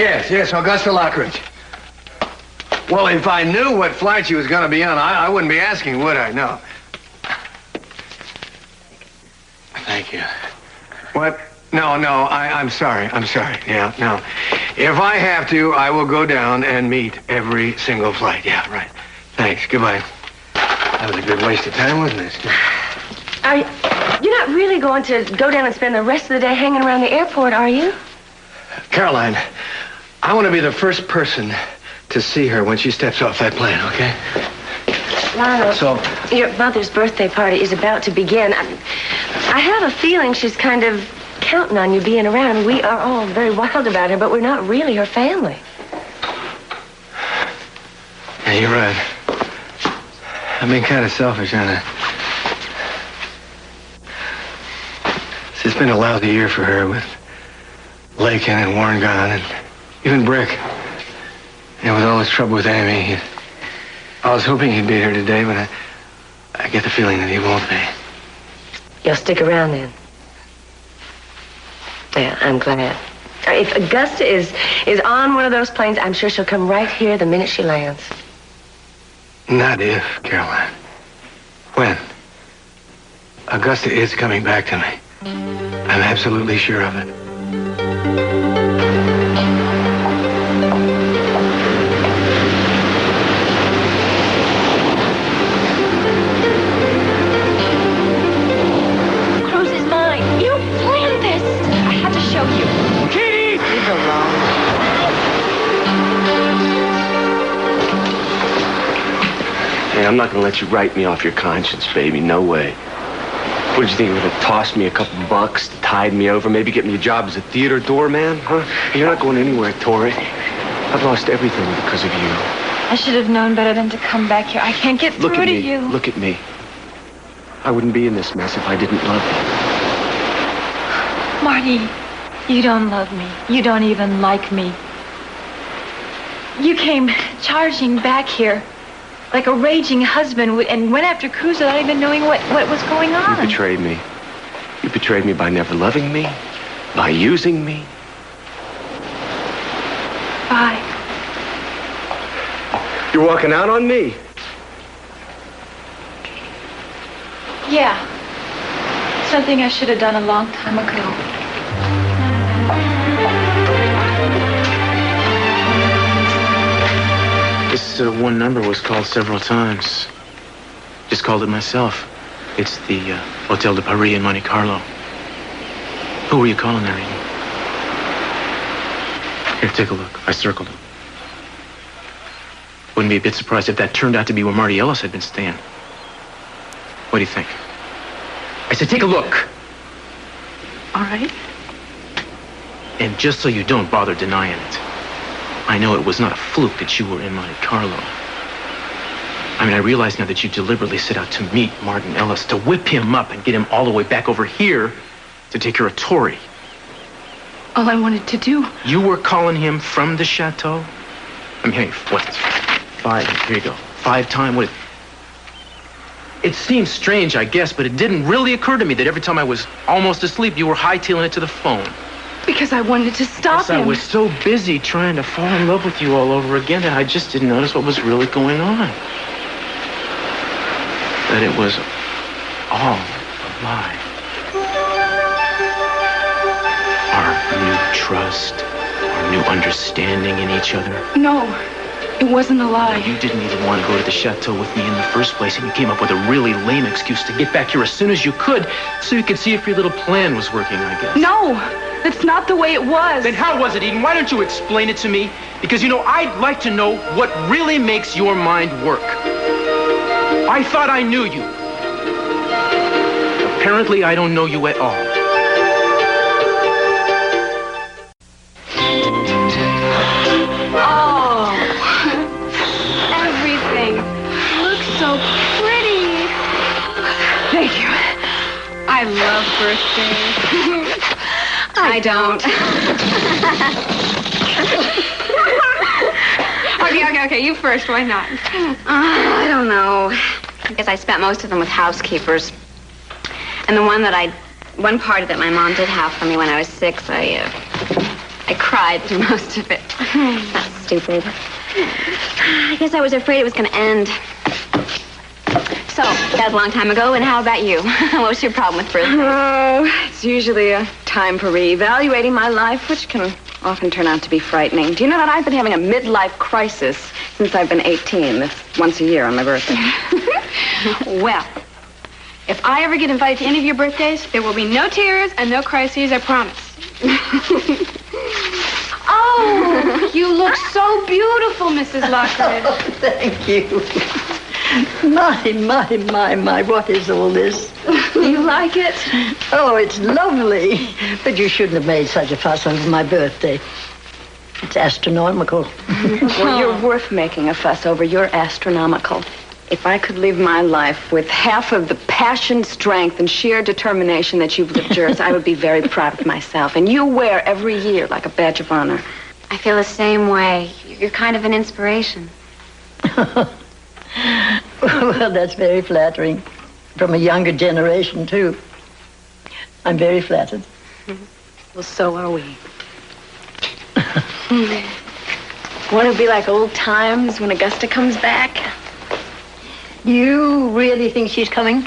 Yes, Augusta Lockridge. Well, if I knew what flight she was going to be on, I wouldn't be asking, would I? No. Thank you. What? No, I'm sorry. Yeah, no. If I have to, I will go down and meet every single flight. Yeah, right. Thanks. Goodbye. That was a good waste of time, wasn't it? You're not really going to go down and spend the rest of the day hanging around the airport, are you? Caroline, I want to be the first person to see her when she steps off that plane, okay? Lionel, so your mother's birthday party is about to begin. I have a feeling she's kind of counting on you being around. I mean, we are all very wild about her, but we're not really her family. Yeah, you're right. I'm being kind of selfish, aren't I? It's been a lousy year for her with Lakin and Warren gone, and even Brick. And with all this trouble with Amy, I was hoping he'd be here today, but I get the feeling that he won't be. You'll stick around then? Yeah, I'm glad. If Augusta is on one of those planes, I'm sure she'll come right here the minute she lands. Not if, Caroline. When? Augusta is coming back to me. I'm absolutely sure of it. Cruise is mine. You planned this. I had to show you. Katie! Leave her alone. Hey, I'm not gonna let you write me off your conscience, baby. No way. What did you think you were gonna toss me a couple bucks, tide me over, maybe get me a job as a theater doorman, huh? You're not going anywhere, Tori. I've lost everything because of you. I should have known better than to come back here. I can't get through to you. Look at me. I wouldn't be in this mess if I didn't love you. Marty, you don't love me. You don't even like me. You came charging back here like a raging husband and went after Cruz without even knowing what was going on. You betrayed me. You betrayed me by never loving me, by using me. Bye. You're walking out on me. Yeah. Something I should have done a long time ago. This one number was called several times. Just called it myself. It's the Hotel de Paris in Monte Carlo. Who were you calling there, Eden? Here, take a look. I circled it. Wouldn't be a bit surprised if that turned out to be where Marty Ellis had been staying. What do you think? I said, take a look. All right. And just so you don't bother denying it, I know it was not a fluke that you were in Monte Carlo. I mean, I realize now that you deliberately set out to meet Martin Ellis, to whip him up and get him all the way back over here to take care of Tori. All I wanted to do. You were calling him from the chateau? I mean, hey, what? 5, here you go. 5 times, what? It seems strange, I guess, but it didn't really occur to me that every time I was almost asleep, you were hightailing it to the phone. Because I wanted to stop him. I was so busy trying to fall in love with you all over again that I just didn't notice what was really going on. That it was all a lie. Our new trust, our new understanding in each other. No, it wasn't a lie. You didn't even want to go to the chateau with me in the first place, and you came up with a really lame excuse to get back here as soon as you could, so you could see if your little plan was working, I guess. No, that's not the way it was. Then how was it, Eden? Why don't you explain it to me? Because, you know, I'd like to know what really makes your mind work. I thought I knew you. Apparently, I don't know you at all. Oh, everything looks so pretty. Thank you. I love birthdays. I don't. Okay, you first. Why not? I don't know. I guess I spent most of them with housekeepers. And one party that my mom did have for me when I was 6, I I cried through most of it. That's stupid. I guess I was afraid it was going to end. So, that was a long time ago, and how about you? What's your problem with birthdays? Oh, it's usually a time for reevaluating my life, which can often turn out to be frightening. Do you know that I've been having a midlife crisis since I've been 18, this once a year on my birthday? Well, if I ever get invited to any of your birthdays, there will be no tears and no crises, I promise. Oh, you look so beautiful, Mrs. Lockridge. Oh, thank you. My, what is all this? You like it? Oh, it's lovely. But you shouldn't have made such a fuss over my birthday. It's astronomical. Well, you're worth making a fuss over. You're astronomical. If I could live my life with half of the passion, strength, and sheer determination that you've lived yours, I would be very proud of myself. And you wear every year like a badge of honor. I feel the same way. You're kind of an inspiration. Well, that's very flattering. From a younger generation, too. I'm very flattered. Well, so are we. Won't it be like old times when Augusta comes back? You really think she's coming?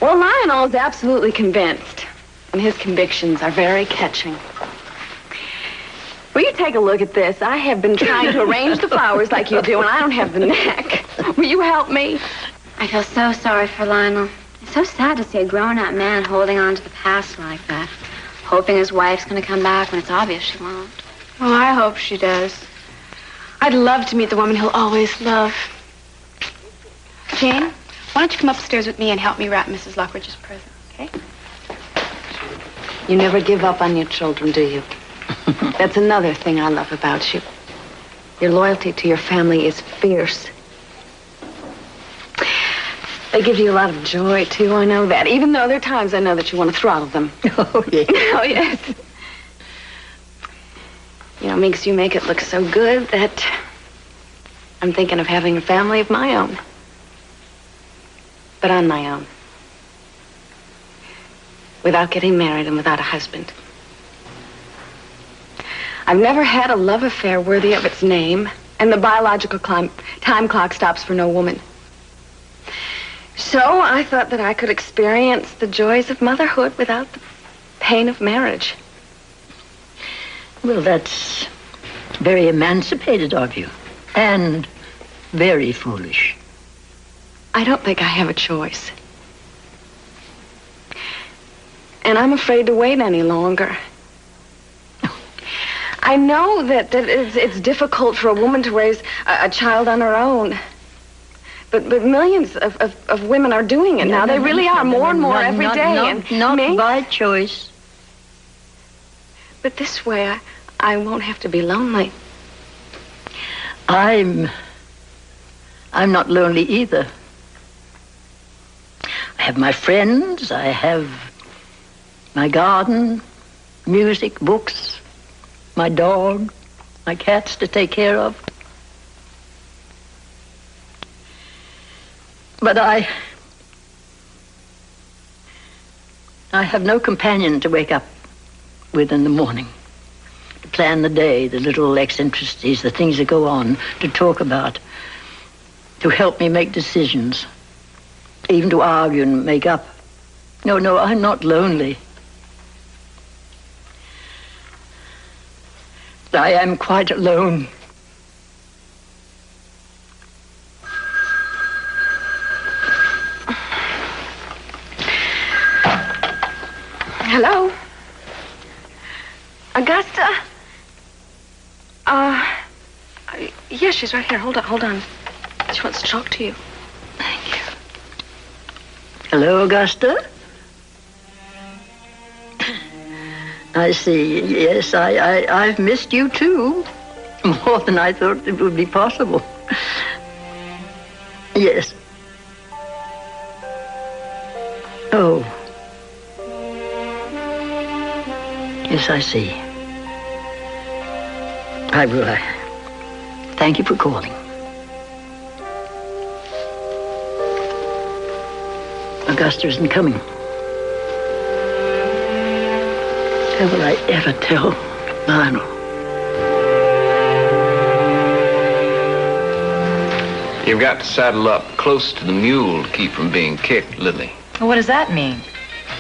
Well, Lionel's absolutely convinced, and his convictions are very catching. Will you take a look at this? I have been trying to arrange the flowers like you do, and I don't have the knack. Will you help me? I feel so sorry for Lionel. It's so sad to see a grown-up man holding on to the past like that, hoping his wife's going to come back when it's obvious she won't. Oh, I hope she does. I'd love to meet the woman he'll always love. Jane, why don't you come upstairs with me and help me wrap Mrs. Lockridge's present, okay? You never give up on your children, do you? That's another thing I love about you. Your loyalty to your family is fierce. They give you a lot of joy, too, I know that. Even though there are times I know that you want to throttle them. Oh, yes. Oh, yes. You know, makes you make it look so good that I'm thinking of having a family of my own. But on my own. Without getting married and without a husband. I've never had a love affair worthy of its name, and the biological time clock stops for no woman. So I thought that I could experience the joys of motherhood without the pain of marriage. Well, that's very emancipated of you, and very foolish. I don't think I have a choice. And I'm afraid to wait any longer. I know that it's difficult for a woman to raise a child on her own. But millions of women are doing it now. They really are, more and more every day. Not by choice. But this way, I won't have to be lonely. I'm not lonely either. I have my friends, I have my garden, music, books, my dog, my cats to take care of. But I have no companion to wake up with in the morning, to plan the day, the little eccentricities, the things that go on, to talk about, to help me make decisions, even to argue and make up. No, I'm not lonely. I am quite alone. Hello? Augusta? Yeah, she's right here. Hold on. She wants to talk to you. Thank you. Hello, Augusta? I see. Yes, I've missed you, too. More than I thought it would be possible. Yes. Oh. Yes, I see. I will. Thank you for calling. Augusta isn't coming. How will I ever tell Lionel? You've got to saddle up close to the mule to keep from being kicked, Lily. What does that mean?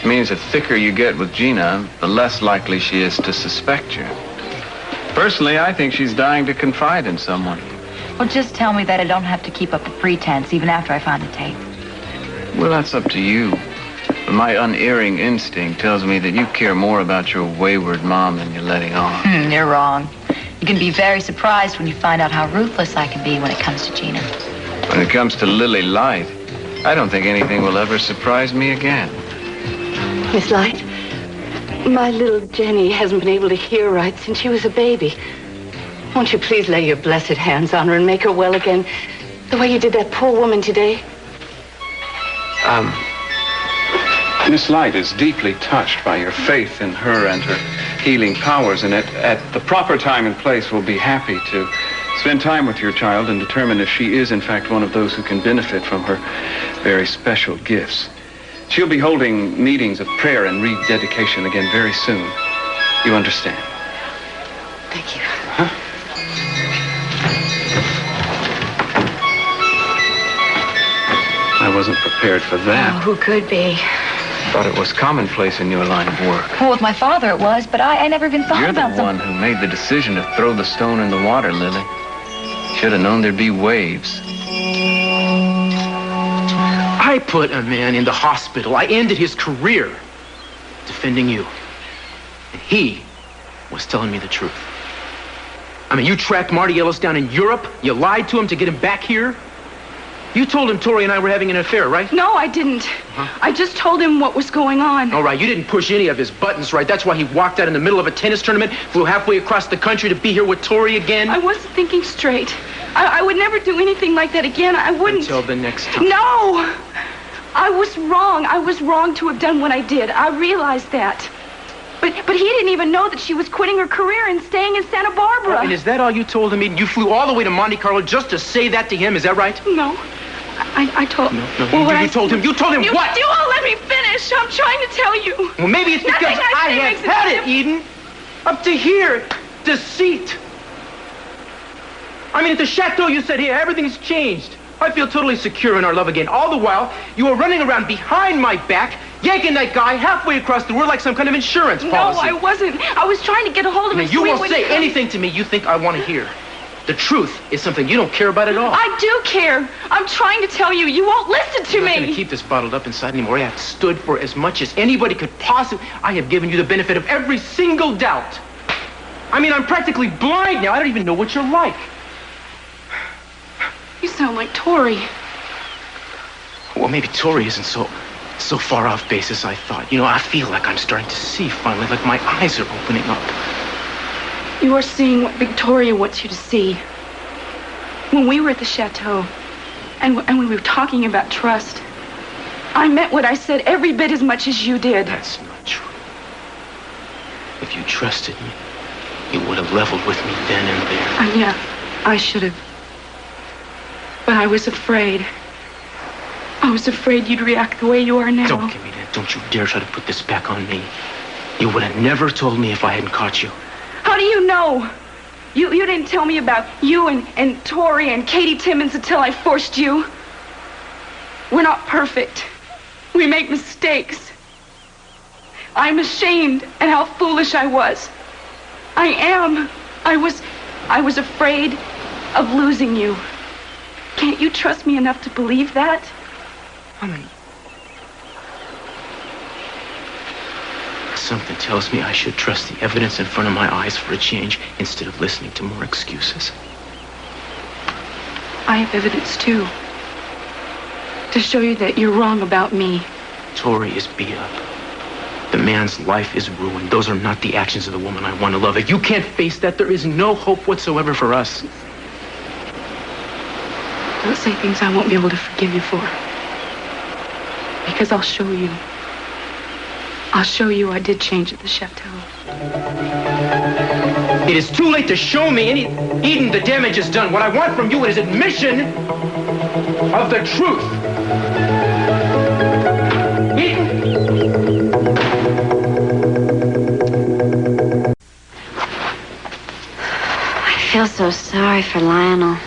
It means the thicker you get with Gina, the less likely she is to suspect you. Personally, I think she's dying to confide in someone. Well, just tell me that I don't have to keep up a pretense even after I find the tape. Well, that's up to you. But my unerring instinct tells me that you care more about your wayward mom than you're letting on. You're wrong. You can be very surprised when you find out how ruthless I can be when it comes to Gina. When it comes to Lily Light, I don't think anything will ever surprise me again. Miss Light, my little Jenny hasn't been able to hear right since she was a baby. Won't you please lay your blessed hands on her and make her well again, the way you did that poor woman today? Miss Light is deeply touched by your faith in her and her healing powers, and at the proper time and place we'll be happy to spend time with your child and determine if she is, in fact, one of those who can benefit from her very special gifts. She'll be holding meetings of prayer and rededication again very soon. You understand? Thank you. I wasn't prepared for that. Oh, who could be? Thought it was commonplace in your line of work. Well, with my father it was, but I never even thought You're about the one who made the decision to throw the stone in the water, Lily. Should have known there'd be waves. I put a man in the hospital. I ended his career defending you. And he was telling me the truth. I mean, you tracked Marty Ellis down in Europe. You lied to him to get him back here. You told him Tori and I were having an affair, right? No, I didn't. I just told him what was going on. All right, you didn't push any of his buttons, right? That's why he walked out in the middle of a tennis tournament, flew halfway across the country to be here with Tori again. I wasn't thinking straight. I would never do anything like that again. I wouldn't. Until the next time. No! I was wrong. I was wrong to have done what I did. I realized that. But he didn't even know that she was quitting her career and staying in Santa Barbara. Oh, and is that all you told him? You flew all the way to Monte Carlo just to say that to him, is that right? No. I told... No, well, you told him. You told him what? You won't let me finish. I'm trying to tell you. Well, maybe it's because I have had it, Eden. Up to here. Deceit. I mean, at the chateau, you said, here, everything's changed. I feel totally secure in our love again. All the while, you were running around behind my back, yanking that guy halfway across the world like some kind of insurance policy. No, I wasn't. I was trying to get a hold of him. You won't say anything to me you think I want to hear. The truth is something you don't care about at all. I do care. I'm trying to tell you. You won't listen to me. I'm not going to keep this bottled up inside anymore. I have stood for as much as anybody could possibly. I have given you the benefit of every single doubt. I mean, I'm practically blind now. I don't even know what you're like. You sound like Tori. Well, maybe Tori isn't so far off base as I thought. You know, I feel like I'm starting to see finally, like my eyes are opening up. You are seeing what Victoria wants you to see. When we were at the chateau, and we were talking about trust, I meant what I said every bit as much as you did. That's not true. If you trusted me, you would have leveled with me then and there. Yeah, I should have. But I was afraid. I was afraid you'd react the way you are now. Don't give me that. Don't you dare try to put this back on me. You would have never told me if I hadn't caught you. How do you know? You didn't tell me about you and Tori and Katie Timmons until I forced you. We're not perfect. We make mistakes. I'm ashamed at how foolish I was. I am. I was afraid of losing you. Can't you trust me enough to believe that? Honey. Something tells me I should trust the evidence in front of my eyes for a change instead of listening to more excuses. I have evidence, too. To show you that you're wrong about me. Tori is beat up. The man's life is ruined. Those are not the actions of the woman I want to love. If you can't face that, there is no hope whatsoever for us. Don't say things I won't be able to forgive you for. Because I'll show you. I'll show you I did change at the chateau. It is too late to show me any... Eden, the damage is done. What I want from you is admission of the truth. Eden! I feel so sorry for Lionel.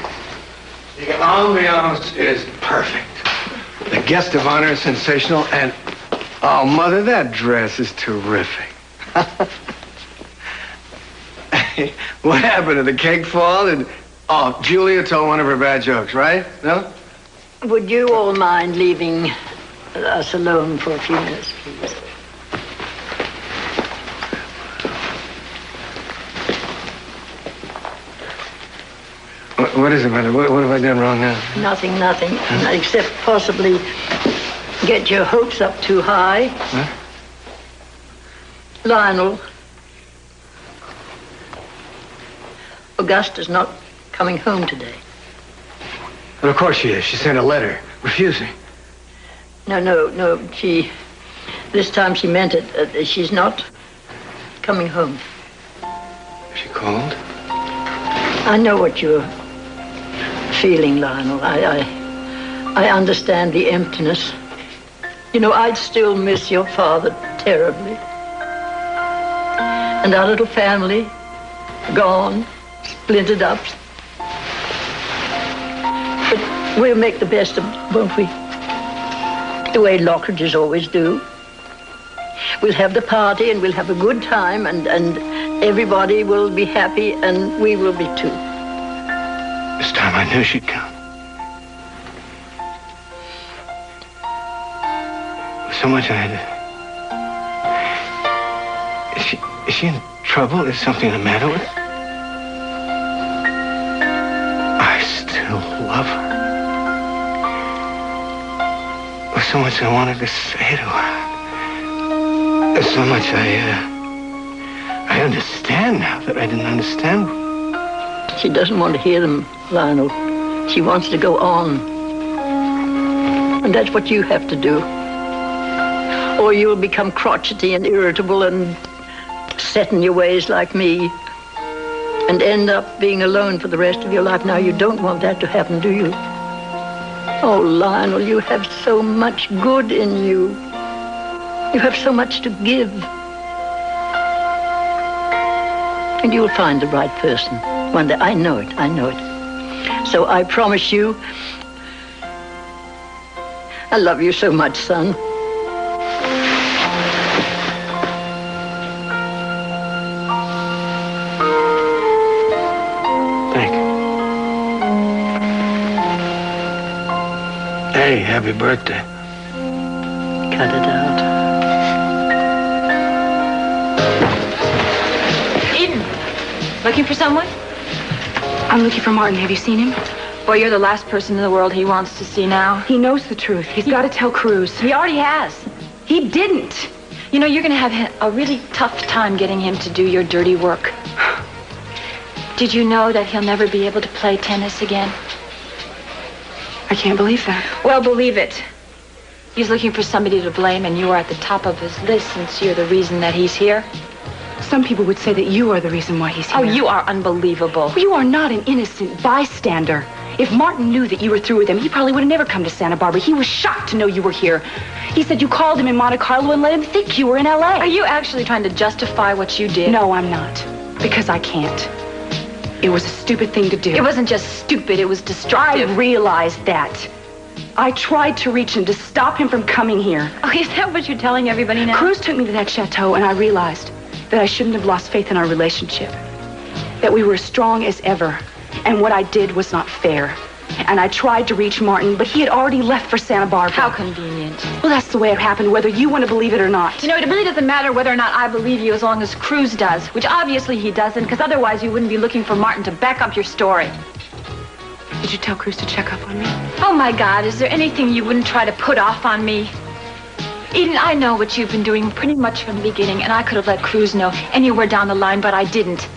ambiance is perfect. The guest of honor is sensational, and oh, Mother, that dress is terrific. What happened? Did the cake fall? Oh, Julia told one of her bad jokes, right? No? Would you all mind leaving us alone for a few minutes, please? What is it, Mother? What have I done wrong now? Nothing. Except possibly get your hopes up too high. Huh? Lionel, Augusta's not coming home today. But of course she is. She sent a letter refusing. No. This time she meant it. She's not coming home. Is she called? I know what you're feeling, Lionel. I understand the emptiness. You know, I'd still miss your father terribly. And our little family, gone, splintered up. But we'll make the best of it, won't we? The way Lockridges always do. We'll have the party and we'll have a good time and everybody will be happy and we will be too. This time I knew she'd come. So much I had to... Is she in trouble? Is something the matter with her? I still love her. There's so much I wanted to say to her. There's so much I understand now that I didn't understand. She doesn't want to hear them, Lionel. She wants to go on. And that's what you have to do. Or you'll become crotchety and irritable and set in your ways like me and end up being alone for the rest of your life. Now, you don't want that to happen, do you? Oh, Lionel, you have so much good in you. You have so much to give. And you'll find the right person one day. I know it. So I promise you, I love you so much, son. Hey, happy birthday. Cut it out. Eden, looking for someone? I'm looking for Martin. Have you seen him? Boy, you're the last person in the world he wants to see now. He knows the truth. He's got to tell Cruz. He already has. He didn't. You know, you're going to have a really tough time getting him to do your dirty work. Did you know that he'll never be able to play tennis again? I can't believe that. Well, believe it. He's looking for somebody to blame, and you are at the top of his list since you're the reason that he's here. Some people would say that you are the reason why he's here. Oh, you are unbelievable. You are not an innocent bystander. If Martin knew that you were through with him, he probably would have never come to Santa Barbara. He was shocked to know you were here. He said you called him in Monte Carlo and let him think you were in L.A. Are you actually trying to justify what you did? No, I'm not. Because I can't. It was a stupid thing to do. It wasn't just stupid, it was destructive. I realized that. I tried to reach him to stop him from coming here. Oh, is that what you're telling everybody now? Cruz took me to that chateau, and I realized that I shouldn't have lost faith in our relationship. That we were as strong as ever. And what I did was not fair. And I tried to reach Martin, but he had already left for Santa Barbara. How convenient. Well, that's the way it happened, whether you want to believe it or not. You know, it really doesn't matter whether or not I believe you as long as Cruz does, which obviously he doesn't, because otherwise you wouldn't be looking for Martin to back up your story. Did you tell Cruz to check up on me? Oh, my God, is there anything you wouldn't try to put off on me? Eden, I know what you've been doing pretty much from the beginning, and I could have let Cruz know anywhere down the line, but I didn't.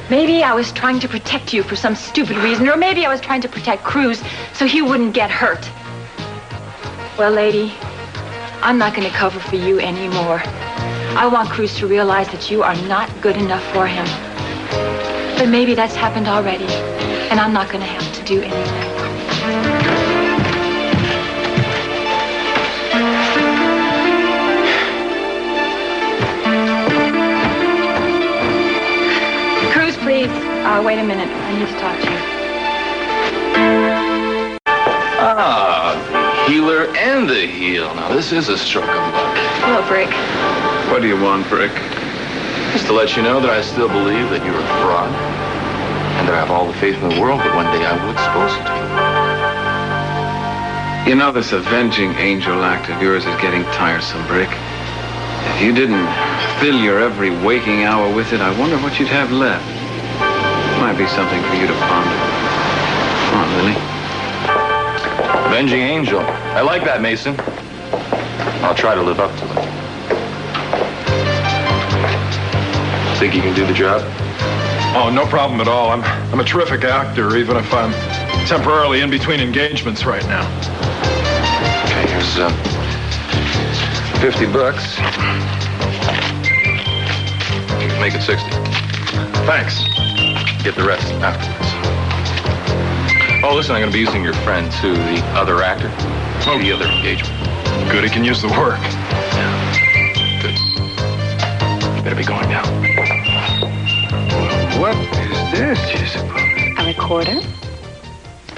Maybe I was trying to protect you for some stupid reason, or maybe I was trying to protect Cruz so he wouldn't get hurt. Well, lady, I'm not going to cover for you anymore. I want Cruz to realize that you are not good enough for him. But maybe that's happened already, and I'm not going to have to do anything. Please, wait a minute. I need to talk to you. The healer and the heel. Now, this is a stroke of luck. Hello, Brick. What do you want, Brick? Just to let you know that I still believe that you're a fraud, and that I have all the faith in the world that one day I will expose you to. You know, this avenging angel act of yours is getting tiresome, Brick. If you didn't fill your every waking hour with it, I wonder what you'd have left. Might be something for you to ponder. Come on, Lily. Avenging angel. I like that, Mason. I'll try to live up to it. Think you can do the job? Oh, no problem at all. I'm a terrific actor, even if I'm temporarily in between engagements right now. Okay, here's $50. Make it 60. Thanks. Get the rest afterwards. Oh, listen, I'm going to be using your friend, too, the other actor. Oh, the other engagement. Good, he can use the work. Yeah. Good. You better be going now. What is this, you suppose? A recorder?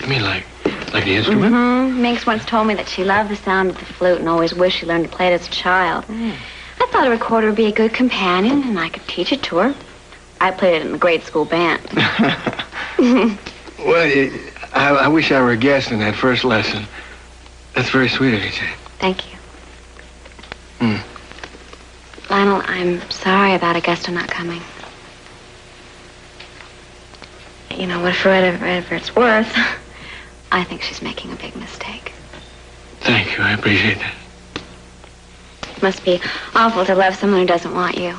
You mean like the instrument? Mm-hmm. Minx once told me that she loved the sound of the flute and always wished she learned to play it as a child. I thought a recorder would be a good companion, and I could teach it to her. I played it in the grade school band. Well, I wish I were a guest in that first lesson. That's very sweet of you, Jane. Thank you. Lionel, I'm sorry about Augusta not coming. You know, whatever it's worth, I think she's making a big mistake. Thank you. I appreciate that. It must be awful to love someone who doesn't want you.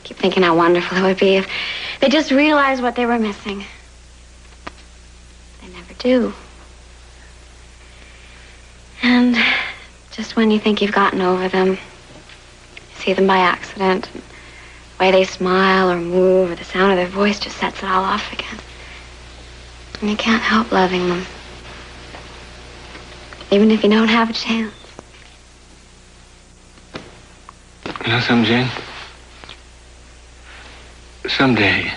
Keep thinking how wonderful it would be if they just realized what they were missing. They never do. And just when you think you've gotten over them, you see them by accident. The way they smile or move or the sound of their voice just sets it all off again. And you can't help loving them. Even if you don't have a chance. You know something, Jane? Someday,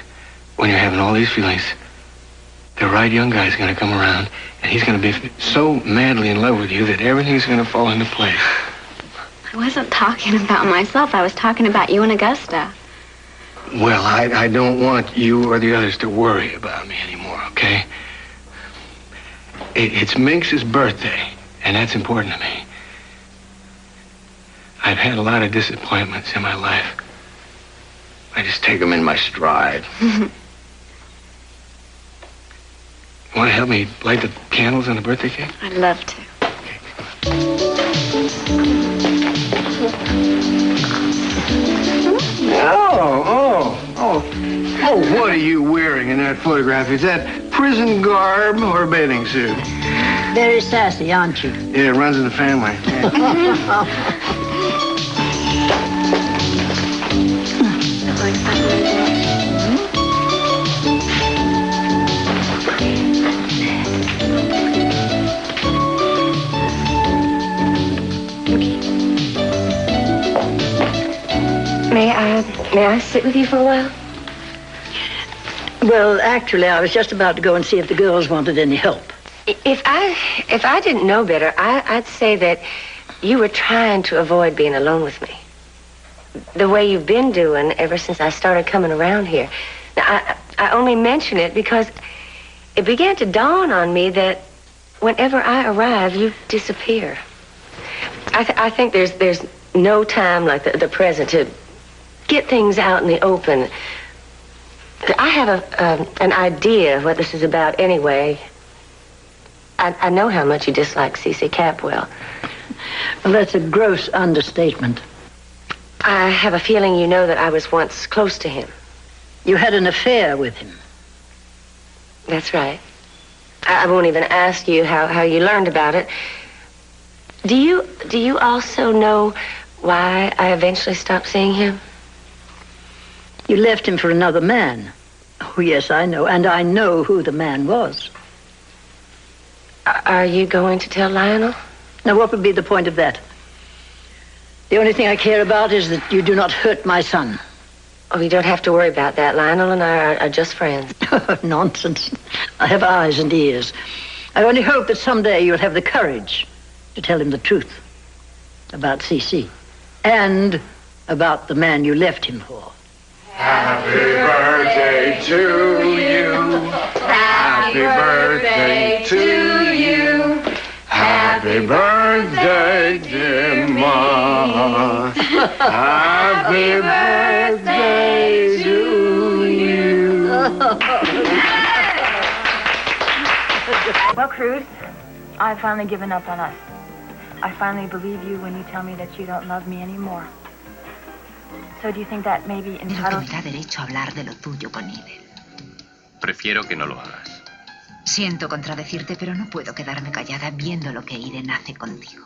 when you're having all these feelings, the right young guy's going to come around, and he's going to be so madly in love with you that everything's going to fall into place. I wasn't talking about myself. I was talking about you and Augusta. Well, I don't want you or the others to worry about me anymore, okay? It's Minx's birthday, and that's important to me. I've had a lot of disappointments in my life. I just take them in my stride. You want to help me light the candles on the birthday cake? I'd love to. Oh, what are you wearing in that photograph? Is that prison garb or a bathing suit? Very sassy, aren't you? Yeah, it runs in the family. May I sit with you for a while? Well, actually, I was just about to go and see if the girls wanted any help. If I didn't know better, I'd say that you were trying to avoid being alone with me. The way you've been doing ever since I started coming around here. Now, I only mention it because it began to dawn on me that whenever I arrive, you disappear. I think there's no time like the present to get things out in the open. I have an idea of what this is about anyway. I know how much you dislike C.C. Capwell. Well, that's a gross understatement. I have a feeling you know that I was once close to him. You had an affair with him. That's right. I won't even ask you how you learned about it. Do you also know why I eventually stopped seeing him? You left him for another man. Oh, yes, I know. And I know who the man was. Are you going to tell Lionel? Now, what would be the point of that? The only thing I care about is that you do not hurt my son. Oh, you don't have to worry about that. Lionel and I are just friends. Nonsense. I have eyes and ears. I only hope that someday you'll have the courage to tell him the truth about CC and about the man you left him for. Happy birthday to you. Happy birthday to you. Happy birthday, dear Ma. Happy birthday to you. Well, Cruz, I've finally given up on us. I finally believe you when you tell me that you don't love me anymore. So do you think that maybe Creo que entitles... me da derecho a hablar de lo tuyo con Idel. Prefiero que no lo hagas. Siento contradecirte, pero no puedo quedarme callada viendo lo que Iden hace contigo.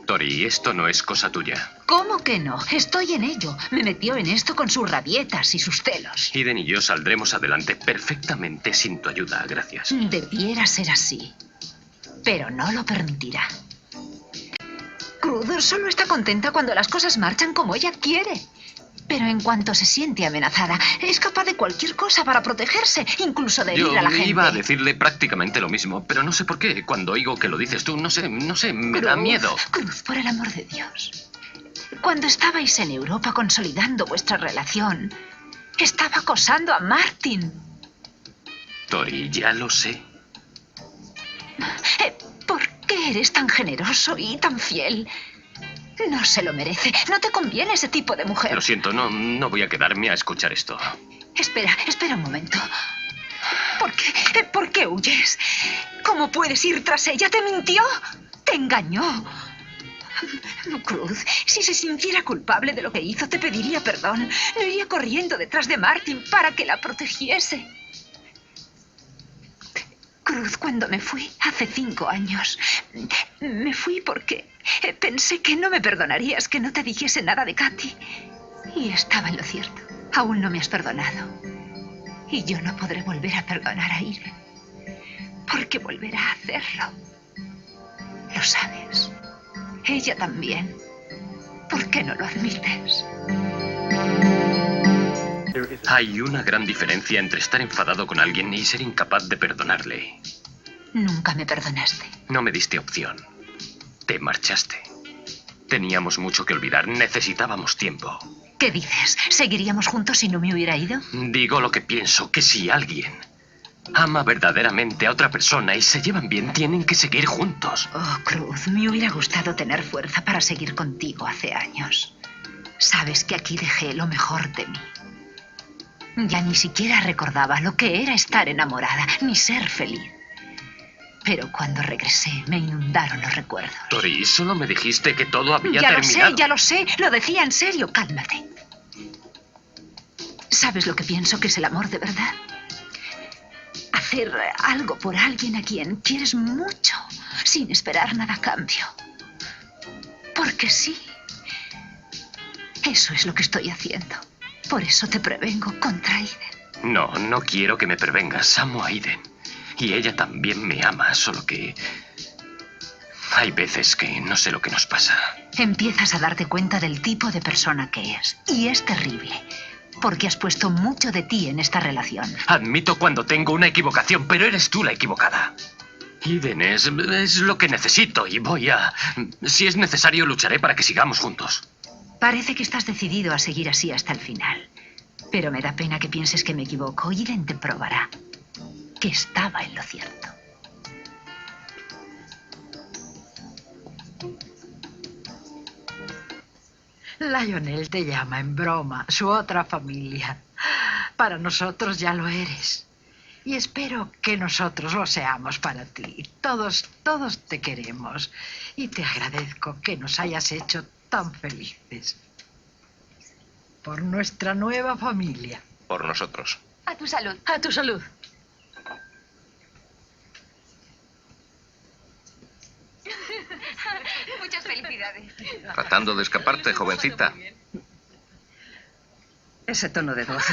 Tori, esto no es cosa tuya. ¿Cómo que no? Estoy en ello. Me metió en esto con sus rabietas y sus celos. Iden y yo saldremos adelante perfectamente sin tu ayuda, gracias. Debiera ser así, pero no lo permitirá. Cruz solo está contenta cuando las cosas marchan como ella quiere. Pero en cuanto se siente amenazada, es capaz de cualquier cosa para protegerse, incluso de herir a la gente. Yo iba a decirle prácticamente lo mismo, pero no sé por qué. Cuando oigo que lo dices tú, no sé, me da miedo. Cruz, por el amor de Dios. Cuando estabais en Europa consolidando vuestra relación, estaba acosando a Martin. Tori, ya lo sé. ¿Por qué eres tan generoso y tan fiel? No se lo merece. No te conviene ese tipo de mujer. Lo siento, no voy a quedarme a escuchar esto. Espera un momento. ¿Por qué huyes? ¿Cómo puedes ir tras ella? ¿Te mintió? ¿Te engañó? Cruz, si se sintiera culpable de lo que hizo, te pediría perdón. No iría corriendo detrás de Martin para que la protegiese. Cruz, cuando me fui hace 5 años, me fui porque pensé que no me perdonarías que no te dijese nada de Katy. Y estaba en lo cierto. Aún no me has perdonado. Y yo no podré volver a perdonar a Irene, porque volverá a hacerlo. Lo sabes. Ella también. ¿Por qué no lo admites? Hay una gran diferencia entre estar enfadado con alguien y ser incapaz de perdonarle. Nunca me perdonaste. No me diste opción. Te marchaste. Teníamos mucho que olvidar. Necesitábamos tiempo. ¿Qué dices? ¿Seguiríamos juntos si no me hubiera ido? Digo lo que pienso, que si alguien ama verdaderamente a otra persona y se llevan bien, tienen que seguir juntos. Oh, Cruz, me hubiera gustado tener fuerza para seguir contigo hace años. Sabes que aquí dejé lo mejor de mí. Ya ni siquiera recordaba lo que era estar enamorada, ni ser feliz. Pero cuando regresé, me inundaron los recuerdos. Tori, solo me dijiste que todo había terminado. Ya lo sé. Lo decía en serio. Cálmate. ¿Sabes lo que pienso que es el amor de verdad? Hacer algo por alguien a quien quieres mucho, sin esperar nada a cambio. Porque sí. Eso es lo que estoy haciendo. Por eso te prevengo contra Iden. No quiero que me prevengas. Amo a Iden. Y ella también me ama, solo que hay veces que no sé lo que nos pasa. Empiezas a darte cuenta del tipo de persona que es. Y es terrible, porque has puesto mucho de ti en esta relación. Admito cuando tengo una equivocación, pero eres tú la equivocada. Iden es lo que necesito y si es necesario, lucharé para que sigamos juntos. Parece que estás decidido a seguir así hasta el final. Pero me da pena que pienses que me equivoco. Iden te probará que estaba en lo cierto. Lionel te llama en broma, su otra familia. Para nosotros ya lo eres. Y espero que nosotros lo seamos para ti. Todos te queremos. Y te agradezco que nos hayas hecho tan felices. Por nuestra nueva familia. Por nosotros. A tu salud. A tu salud. Muchas felicidades. Tratando de escaparte, jovencita. Ese tono de voz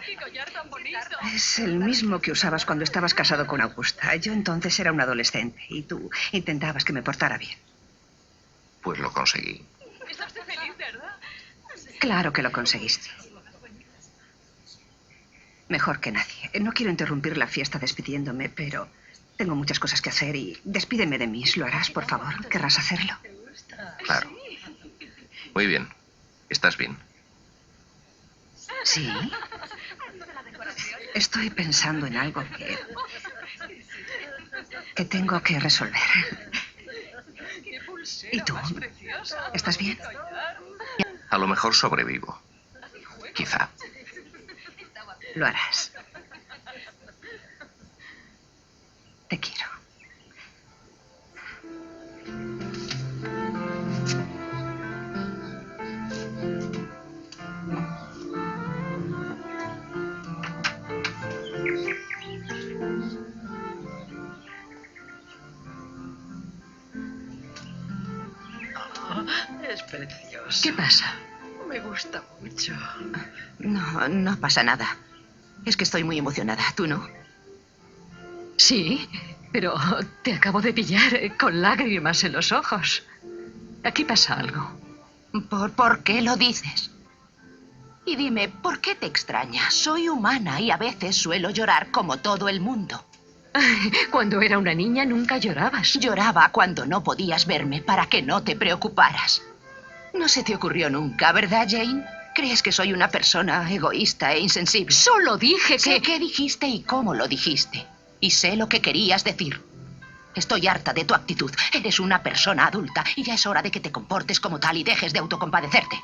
¡Qué collar tan bonito! es el mismo que usabas cuando estabas casado con Augusta. Yo entonces era un adolescente y tú intentabas que me portara bien. Pues lo conseguí. Estás feliz, ¿verdad? Claro que lo conseguiste. Mejor que nadie. No quiero interrumpir la fiesta despidiéndome, pero Tengo muchas cosas que hacer y despídeme de mí. ¿Lo harás, por favor? ¿Querrás hacerlo? Claro. Muy bien. ¿Estás bien? Sí. Estoy pensando en algo que tengo que resolver. ¿Y tú? ¿Estás bien? A lo mejor sobrevivo. Quizá. Lo harás. Te quiero. Es precioso. ¿Qué pasa? Me gusta mucho. No, no pasa nada. Es que estoy muy emocionada. ¿Tú no? Sí, pero te acabo de pillar con lágrimas en los ojos. Aquí pasa algo. ¿Por qué lo dices? Y dime, ¿por qué te extraña? Soy humana y a veces suelo llorar como todo el mundo. Cuando era una niña nunca llorabas. Lloraba cuando no podías verme para que no te preocuparas. No se te ocurrió nunca, ¿verdad, Jane? ¿Crees que soy una persona egoísta e insensible? Solo dije que... Sé qué dijiste y cómo lo dijiste. Y sé lo que querías decir. Estoy harta de tu actitud. Eres una persona adulta y ya es hora de que te comportes como tal y dejes de autocompadecerte.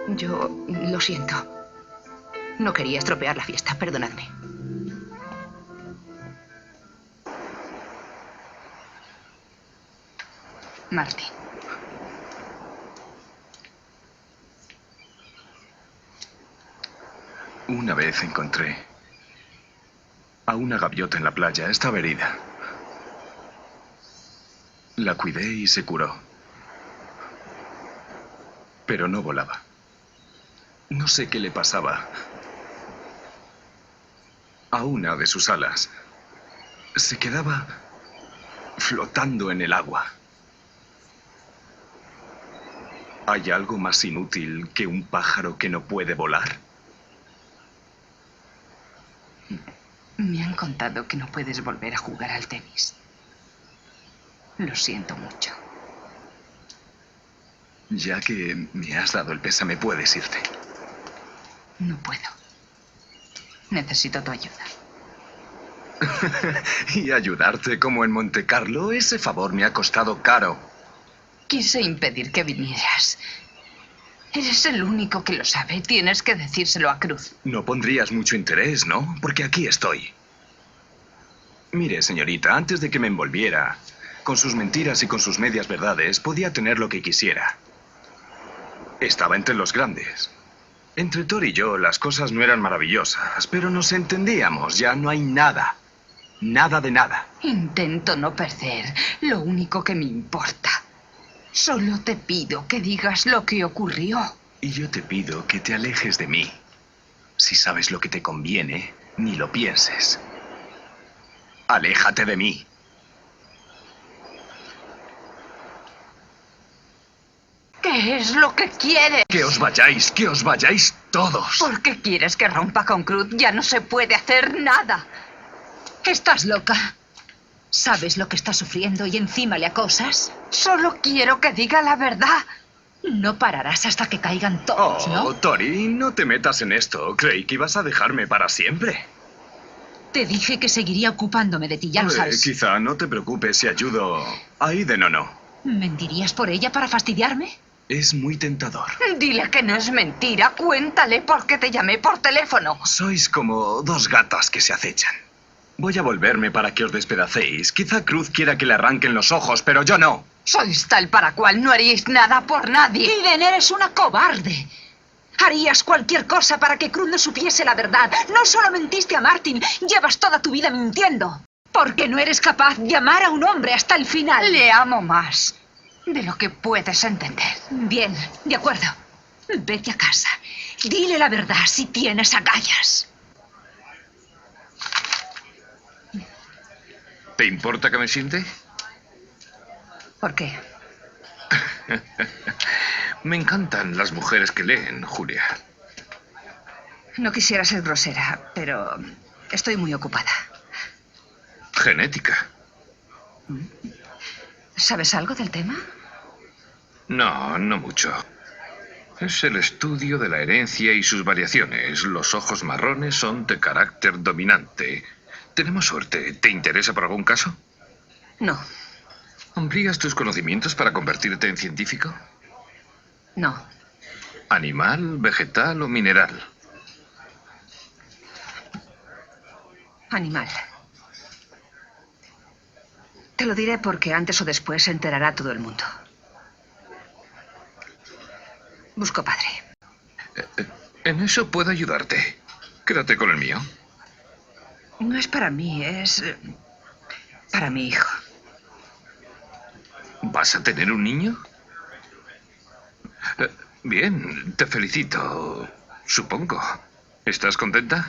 Yo lo siento. No quería estropear la fiesta, perdonadme. Martin. Una vez encontré a una gaviota en la playa. Estaba herida. La cuidé y se curó. Pero no volaba. No sé qué le pasaba. A una de sus alas se quedaba flotando en el agua. ¿Hay algo más inútil que un pájaro que no puede volar? Me han contado que no puedes volver a jugar al tenis. Lo siento mucho. Ya que me has dado el pésame, puedes irte. No puedo. Necesito tu ayuda. ¿Y ayudarte como en Monte Carlo? Ese favor me ha costado caro. Quise impedir que vinieras. Eres el único que lo sabe. Tienes que decírselo a Cruz. No pondrías mucho interés, ¿no? Porque aquí estoy. Mire, señorita, antes de que me envolviera, con sus mentiras y con sus medias verdades, podía tener lo que quisiera. Estaba entre los grandes. Entre Thor y yo, las cosas no eran maravillosas, pero nos entendíamos. Ya no hay nada. Nada de nada. Intento no perder lo único que me importa. Solo te pido que digas lo que ocurrió. Y yo te pido que te alejes de mí. Si sabes lo que te conviene, ni lo pienses. Aléjate de mí. ¿Qué es lo que quieres? Que os vayáis todos. ¿Por qué quieres que rompa con Cruz? Ya no se puede hacer nada. ¿Estás loca? ¿Sabes lo que está sufriendo y encima le acosas? Solo quiero que diga la verdad. No pararás hasta que caigan todos, ¿no? Tori, no te metas en esto. Creí que ibas a dejarme para siempre. Te dije que seguiría ocupándome de ti, ya lo sabes. Quizá no te preocupes si ayudo a Aiden o no. ¿Mentirías por ella para fastidiarme? Es muy tentador. Dile que no es mentira. Cuéntale por qué te llamé por teléfono. Sois como dos gatas que se acechan. Voy a volverme para que os despedacéis. Quizá Cruz quiera que le arranquen los ojos, pero yo no. Sois tal para cual. No haríais nada por nadie. Aiden, eres una cobarde. Harías cualquier cosa para que Cruz no supiese la verdad. No solo mentiste a Martin, llevas toda tu vida mintiendo. Porque no eres capaz de amar a un hombre hasta el final. Le amo más de lo que puedes entender. Bien, de acuerdo. Vete a casa. Dile la verdad si tienes agallas. ¿Te importa que me siente? ¿Por qué? Me encantan las mujeres que leen, Julia. No quisiera ser grosera, pero estoy muy ocupada. Genética. ¿Sabes algo del tema? No, no mucho. Es el estudio de la herencia y sus variaciones. Los ojos marrones son de carácter dominante. Tenemos suerte. ¿Te interesa por algún caso? No. ¿Amplías tus conocimientos para convertirte en científico? No. ¿Animal, vegetal o mineral? Animal. Te lo diré porque antes o después se enterará todo el mundo. Busco padre. En eso puedo ayudarte. Quédate con el mío. No es para mí, es para mi hijo. ¿Vas a tener un niño? Bien, te felicito, supongo. ¿Estás contenta?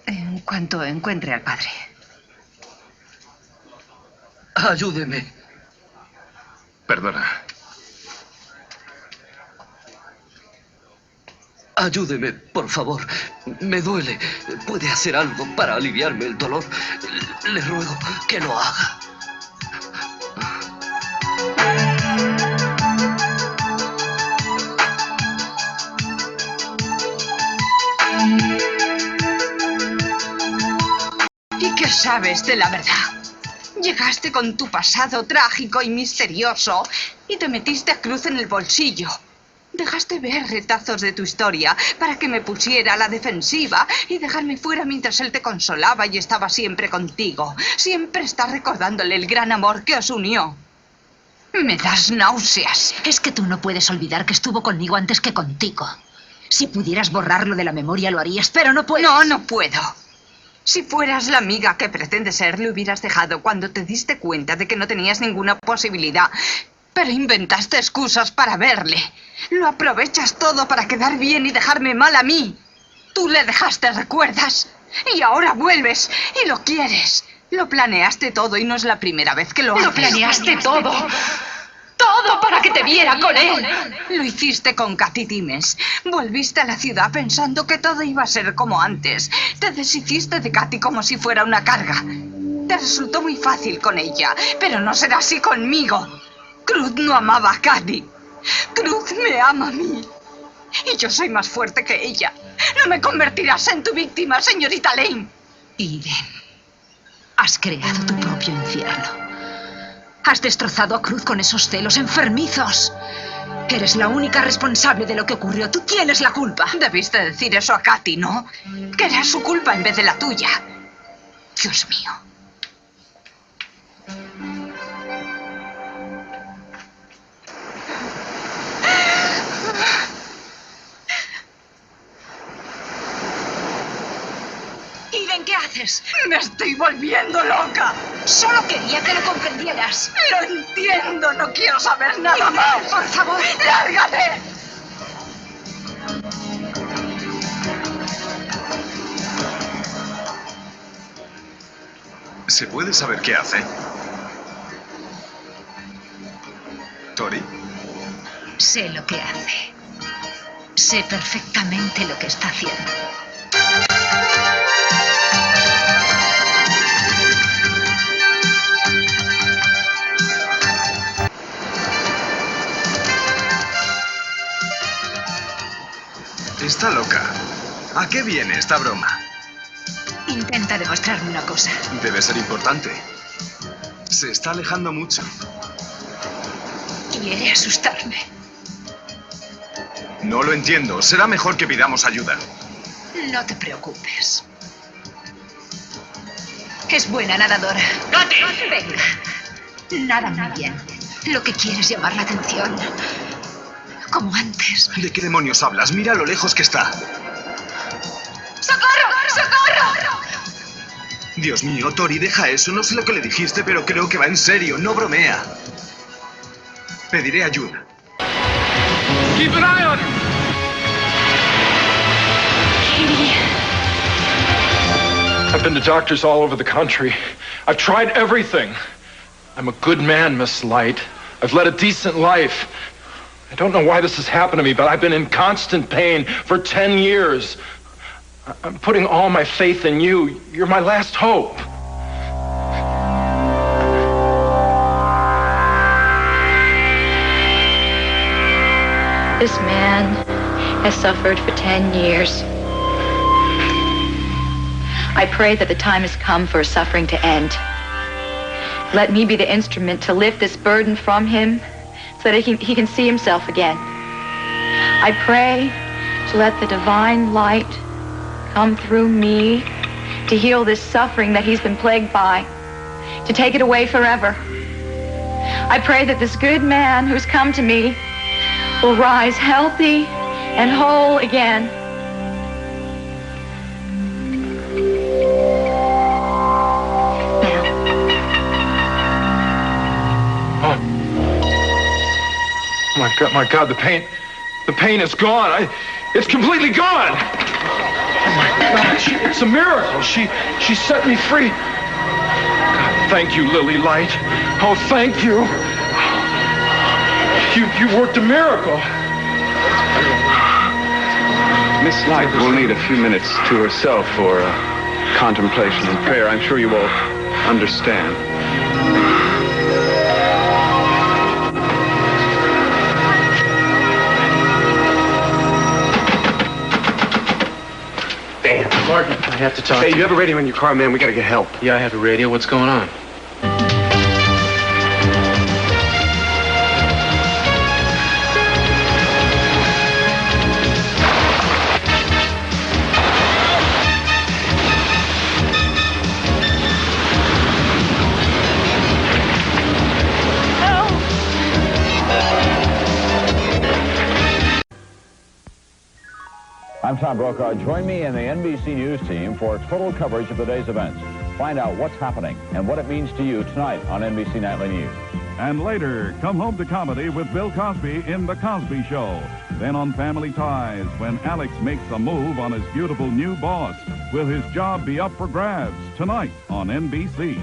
En cuanto encuentre al padre. Ayúdeme. Perdona. Ayúdeme, por favor. Me duele. ¿Puede hacer algo para aliviarme el dolor? Le ruego que lo haga. ¿Y qué sabes de la verdad? Llegaste con tu pasado trágico y misterioso y te metiste a Cruz en el bolsillo. Dejaste ver retazos de tu historia para que me pusiera a la defensiva y dejarme fuera mientras él te consolaba y estaba siempre contigo. Siempre está recordándole el gran amor que os unió. Me das náuseas. Es que tú no puedes olvidar que estuvo conmigo antes que contigo. Si pudieras borrarlo de la memoria lo harías, pero no puedes. No, no puedo. Si fueras la amiga que pretendes ser, le hubieras dejado cuando te diste cuenta de que no tenías ninguna posibilidad. Pero inventaste excusas para verle. Lo aprovechas todo para quedar bien y dejarme mal a mí. Tú le dejaste, ¿recuerdas? Y ahora vuelves y lo quieres. Lo planeaste todo y no es la primera vez que lo haces. Lo planeaste todo. Todo para que te viera con él. Lo hiciste con Katy Timmins. Volviste a la ciudad pensando que todo iba a ser como antes. Te deshiciste de Katy como si fuera una carga. Te resultó muy fácil con ella, pero no será así conmigo. Cruz no amaba a Katy. Cruz me ama a mí. Y yo soy más fuerte que ella. No me convertirás en tu víctima, señorita Lane. Irene, has creado tu propio infierno. Has destrozado a Cruz con esos celos enfermizos. Eres la única responsable de lo que ocurrió. Tú tienes la culpa. Debiste decir eso a Katy, ¿no? Que era su culpa en vez de la tuya. Dios mío. Irene, ¿qué haces? Me estoy volviendo loca. Solo quería que lo comprendieras. Lo entiendo, no quiero saber nada más. Por favor, lárgate. ¿Se puede saber qué hace? ¿Tori? sé lo que hace. Sé perfectamente lo que está haciendo. Está loca. ¿A qué viene esta broma? Intenta demostrarme una cosa. Debe ser importante. Se está alejando mucho. Quiere asustarme. No lo entiendo. Será mejor que pidamos ayuda. No te preocupes. Es buena nadadora. ¡Katy! Venga. Nada muy bien. Lo que quiere es llamar la atención. Como antes. ¿De qué demonios hablas? Mira lo lejos que está. ¡Socorro! ¡Socorro! Dios mío, Tori, deja eso. No sé lo que le dijiste, pero creo que va en serio. No bromea. Pediré ayuda. Keep an eye on him! I've been to doctors all over the country. I've tried everything. I'm a good man, Miss Light. I've led a decent life. I don't know why this has happened to me, but I've been in constant pain for 10 years. I'm putting all my faith in you. You're my last hope. This man has suffered for 10 years. I pray that the time has come for his suffering to end. Let me be the instrument to lift this burden from him so that he can see himself again. I pray to let the divine light come through me to heal this suffering that he's been plagued by, to take it away forever. I pray that this good man who's come to me will rise healthy and whole again. My God, the pain is gone. It's completely gone. Oh my God, it's a miracle. She set me free. God, thank you, Lily Light. Oh, thank you. You worked a miracle. Miss Light will need a few minutes to herself for contemplation and prayer. I'm sure you will understand. Martin, I have to talk. Hey, you have a radio in your car, man? We gotta get help. Yeah, I have a radio. What's going on? I'm Tom Brokaw. Join me and the NBC News team for total coverage of the day's events. Find out what's happening and what it means to you tonight on NBC Nightly News. And later, come home to comedy with Bill Cosby in The Cosby Show. Then on Family Ties, when Alex makes a move on his beautiful new boss. Will his job be up for grabs? Tonight on NBC.